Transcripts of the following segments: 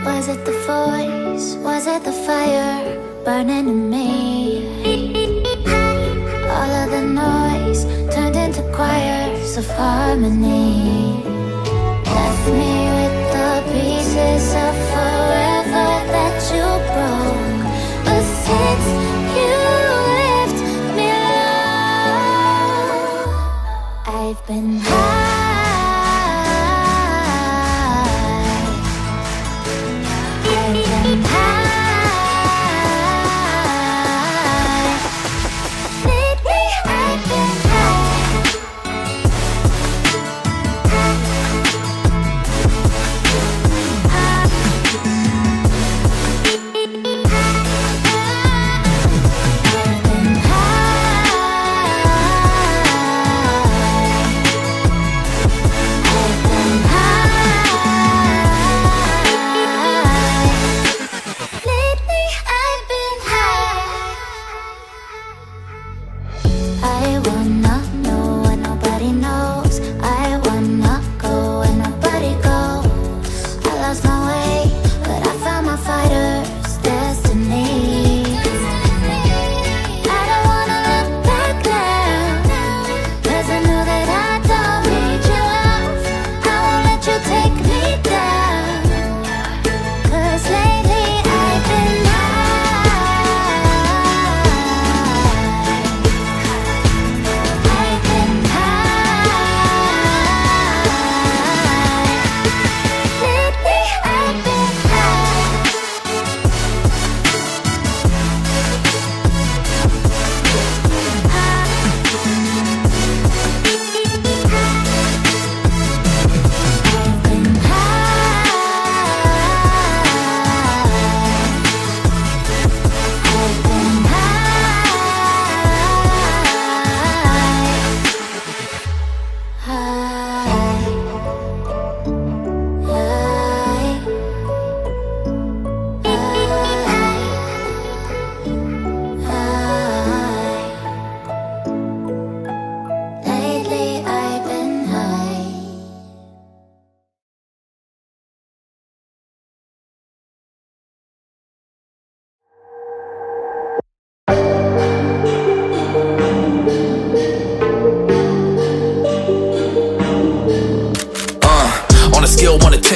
Was it the voice? Was it the fire burning in me? All of the noise turned into choirs of harmony. Left me with the pieces of forever that you broke. But since you left me low, I've been high.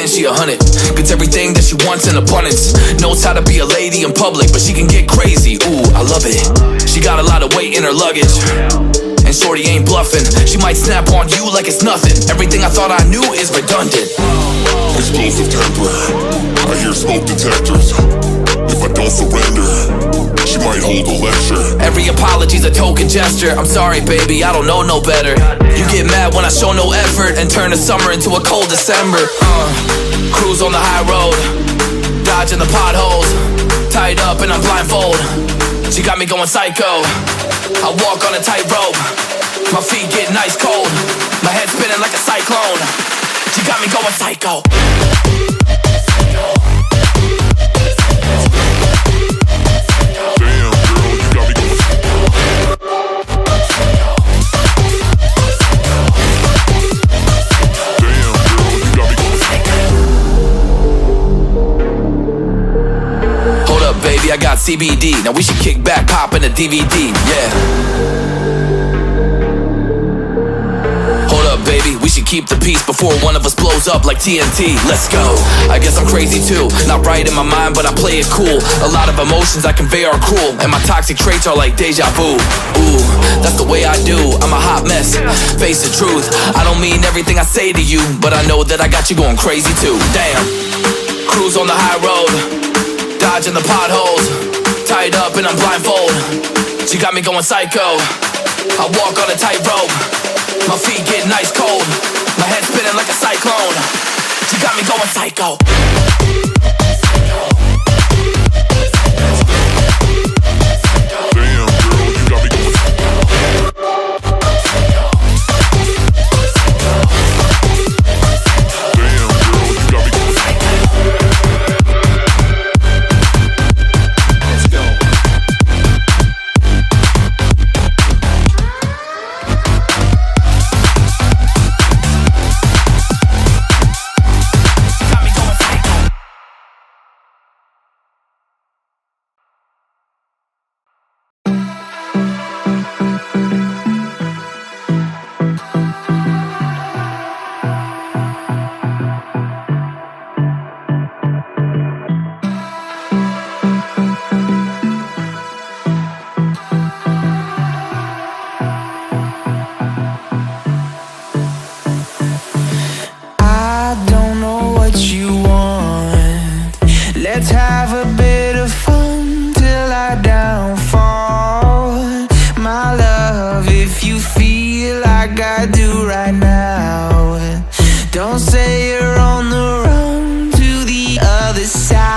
She 100, gets everything that she wants in abundance. Knows how to be a lady in public, but she can get crazy, ooh, I love it. She got a lot of weight in her luggage, and shorty ain't bluffing. She might snap on you like it's nothing. Everything I thought I knew is redundant. Explosive temper, I hear smoke detectors. If I don't surrender, she might hold a lecture. Every apology's a token gesture. I'm sorry, baby, I don't know no better. You get mad when I show no effort and turn the summer into a cold December. Cruise on the high road, dodging the potholes, tied up and I'm blindfold. She got me going psycho. I walk on a tightrope, my feet getting ice cold, my head spinning like a cyclone. She got me going psycho. Baby, I got CBD. Now we should kick back, pop in a DVD, yeah. Hold up, baby, we should keep the peace before one of us blows up like TNT. Let's go. I guess I'm crazy too. Not right in my mind, but I play it cool. A lot of emotions I convey are cruel, and my toxic traits are like deja vu. Ooh, that's the way I do. I'm a hot mess, face the truth. I don't mean everything I say to you, but I know that I got you going crazy too. Damn. Cruise on the high road, dodging the potholes, tied up and I'm blindfold. She got me going psycho. I walk on a tightrope, my feet getting ice cold, my head spinning like a cyclone. She got me going psycho. Damn, girl, you got me going psycho. Got me going psycho. decide.